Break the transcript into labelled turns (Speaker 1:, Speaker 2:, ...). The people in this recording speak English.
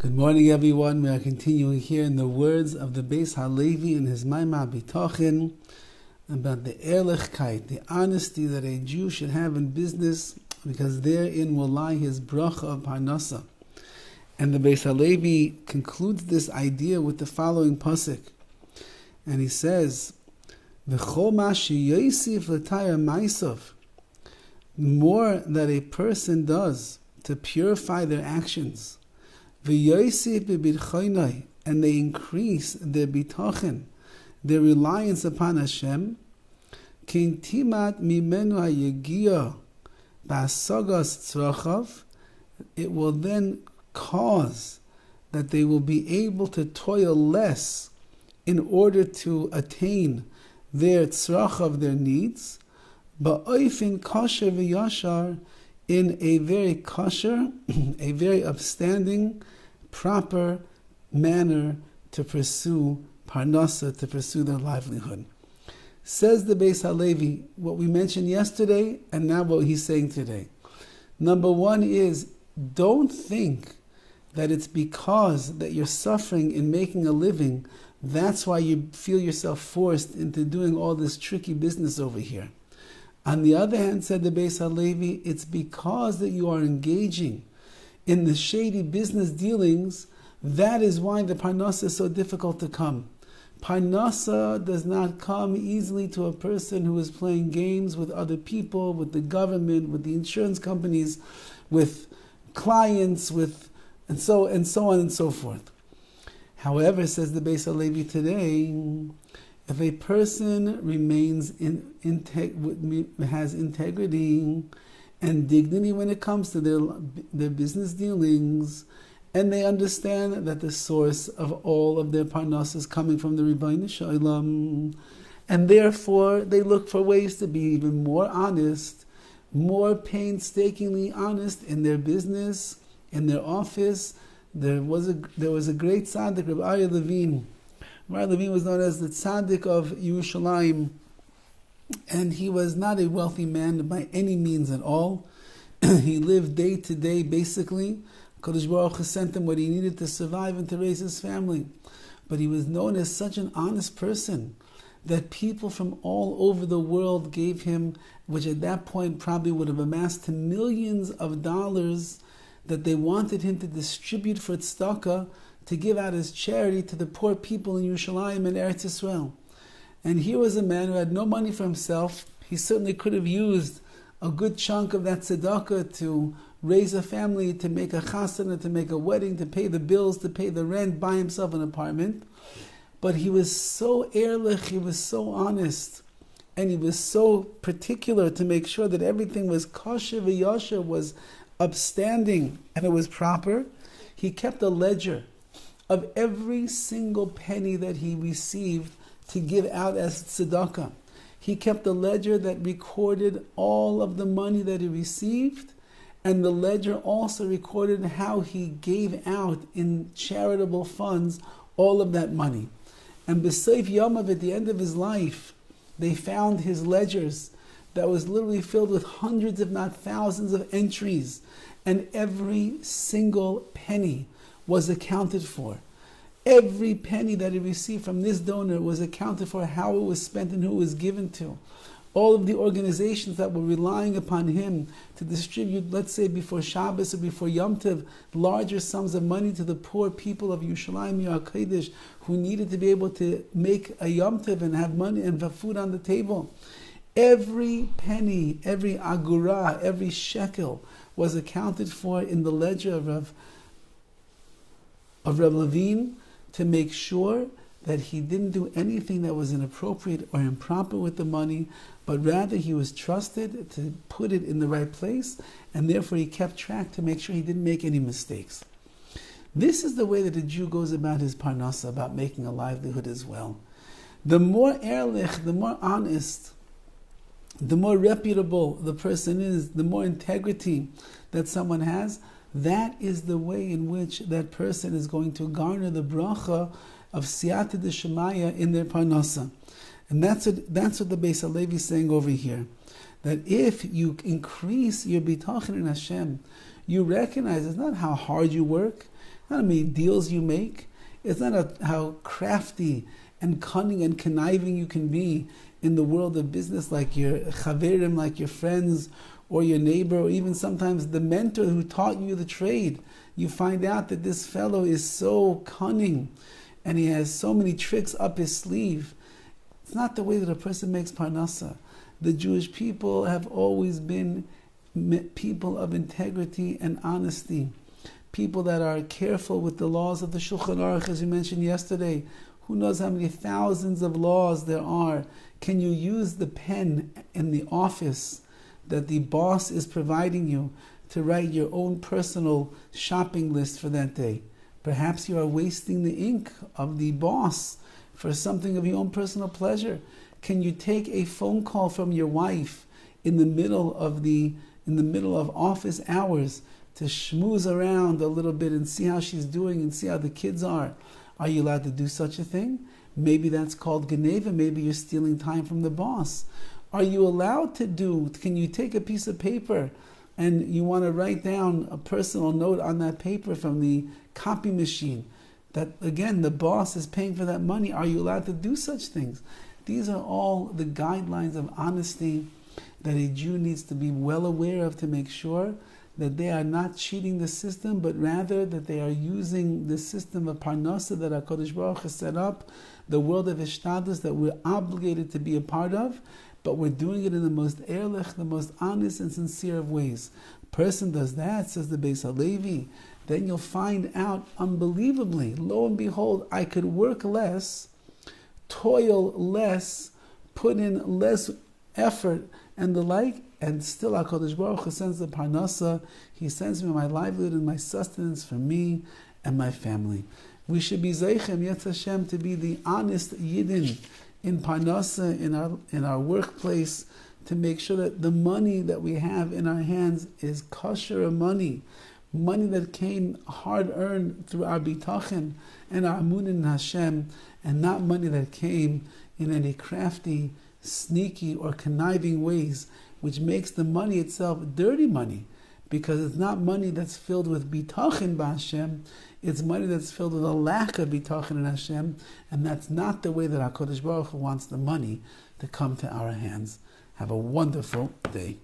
Speaker 1: Good morning, everyone. We are continuing here in the words of the Beis Halevi in his Maimah Bitachon about the ehrlichkeit, the honesty that a Jew should have in business, because therein will lie his bracha of parnasa. And the Beis Halevi concludes this idea with the following pasuk, and he says, "V'chol ma sheyosif l'tayar ma'asav." More that a person does to purify their actions, and they increase their bitachon, their reliance upon Hashem, it will then cause that they will be able to toil less in order to attain their tzrachav, their needs, ba'oifin kosher v'yashar, in a very kosher, a very upstanding, proper manner to pursue parnasa, to pursue their livelihood. Says the Beis Halevi, what we mentioned yesterday and now what he's saying today. Number one is, don't think that it's because that you're suffering in making a living, that's why you feel yourself forced into doing all this tricky business over here. On the other hand, said the Beis Halevi, it's because that you are engaging in the shady business dealings, that is why the parnasa is so difficult to come. Parnasa does not come easily to a person who is playing games with other people, with the government, with the insurance companies, with clients, and so on and so forth. However, says the Beis Halevi today, if a person remains has integrity and dignity when it comes to their business dealings, and they understand that the source of all of their parnasa is coming from the Ribbono Shel Olam, and therefore they look for ways to be even more honest, more painstakingly honest in their business, in their office. There was a great tzaddik, Rabbi Levine. Rabbi Levine was known as the tzaddik of Yerushalayim, and he was not a wealthy man by any means at all. He lived day to day, basically. Kadosh Baruch Hu sent him what he needed to survive and to raise his family. But he was known as such an honest person that people from all over the world gave him, which at that point probably would have amassed to millions of dollars, that they wanted him to distribute for tzedakah, to give out as charity to the poor people in Yerushalayim and Eretz Yisrael. And here was a man who had no money for himself. He certainly could have used a good chunk of that tzedakah to raise a family, to make a chasana, to make a wedding, to pay the bills, to pay the rent, buy himself an apartment. But he was so ehrlich, he was so honest, and he was so particular to make sure that everything was kosher v'yasher, was upstanding, and it was proper. He kept a ledger of every single penny that he received to give out as tzedakah. He kept a ledger that recorded all of the money that he received, and the ledger also recorded how he gave out in charitable funds all of that money. And b'seif yamav, at the end of his life, they found his ledgers that was literally filled with hundreds, if not thousands, of entries, and every single penny was accounted for. Every penny that he received from this donor was accounted for, how it was spent and who it was given to. All of the organizations that were relying upon him to distribute, let's say before Shabbos or before Yom Tov, larger sums of money to the poor people of Yerushalayim Kodesh who needed to be able to make a Yom Tov and have money and have food on the table. Every penny, every agura, every shekel was accounted for in the ledger of Rabbi Levine, to make sure that he didn't do anything that was inappropriate or improper with the money, but rather he was trusted to put it in the right place, and therefore he kept track to make sure he didn't make any mistakes. This is the way that a Jew goes about his parnasa, about making a livelihood as well. The more ehrlich, the more honest, the more reputable the person is, the more integrity that someone has, that is the way in which that person is going to garner the bracha of siyata d'shemaya in their parnasa. And that's what the Beis Halevi is saying over here. That if you increase your bitachon in Hashem, you recognize it's not how hard you work, not how many deals you make. It's not how crafty and cunning and conniving you can be in the world of business, like your chaverim, like your friends or your neighbor, or even sometimes the mentor who taught you the trade. You find out that this fellow is so cunning and he has so many tricks up his sleeve. It's not the way that a person makes parnasa. The Jewish people have always been people of integrity and honesty, people that are careful with the laws of the Shulchan Aruch, as you mentioned yesterday. Who knows how many thousands of laws there are? Can you use the pen in the office that the boss is providing you to write your own personal shopping list for that day? Perhaps you are wasting the ink of the boss for something of your own personal pleasure. Can you take a phone call from your wife in the middle of office hours to schmooze around a little bit and see how she's doing and see how the kids are? Are you allowed to do such a thing? Maybe that's called Geneva. Maybe you're stealing time from the boss. Are you allowed to do? Can you take a piece of paper and you want to write down a personal note on that paper from the copy machine? That again, the boss is paying for that money. Are you allowed to do such things? These are all the guidelines of honesty that a Jew needs to be well aware of to make sure that they are not cheating the system, but rather that they are using the system of parnasa that HaKadosh Baruch has set up, the world of Ishtadlus that we're obligated to be a part of, but we're doing it in the most ehrlich, the most honest and sincere of ways. Person does that, says the Beis HaLevi, then you'll find out unbelievably, lo and behold, I could work less, toil less, put in less effort and the like, and still HaKadosh Baruch Hu sends the parnasa. He sends me my livelihood and my sustenance for me and my family. We should be zeichem, Yetz Hashem, to be the honest Yidden in parnasa, in our workplace, to make sure that the money that we have in our hands is kosher money that came hard-earned through our bitachon and our amun in Hashem, and not money that came in any crafty, sneaky, or conniving ways, which makes the money itself dirty money, because it's not money that's filled with bitachon b'Hashem, it's money that's filled with a lack of bitachon in Hashem, and that's not the way that HaKadosh Baruch Hu wants the money to come to our hands. Have a wonderful day.